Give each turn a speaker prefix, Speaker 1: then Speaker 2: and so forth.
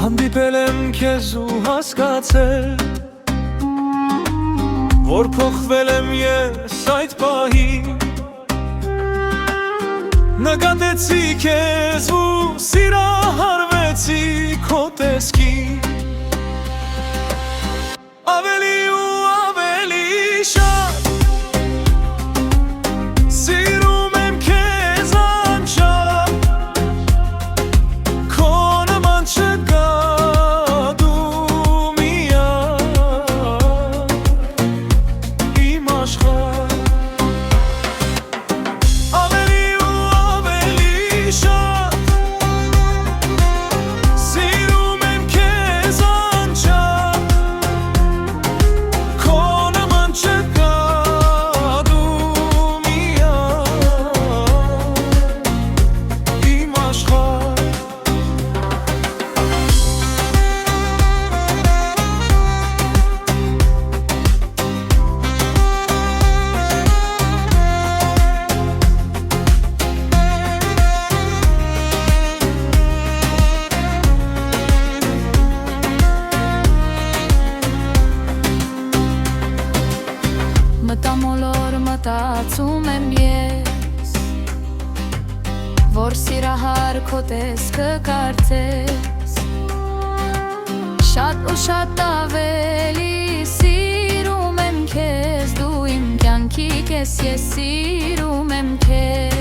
Speaker 1: Հանդիպել եմ քեզ ու հասկացել, որ փոխվել եմ ես այդ պահին։ Նկատեցի քեզ ու սիրահարվեցի քո տեսքին։ Ավելի ու ավելի շատ սիրում եմ քեզ անչափ, քո նման չկա դու միակ իմ աշխարհ։ Ավելի ու ավելի շատ սիրում եմ քեզ անչափ, քո նման չկա դու միակ իմ աշխարհ։
Speaker 2: Մտամոլոր մտածում եմ ես, որ սիրահար քո տեսքը կարծես, շատ ու շատ ավելի սիրում եմ քեզ, դու իմ կյանքի կես, ես սիրում եմ քեզ։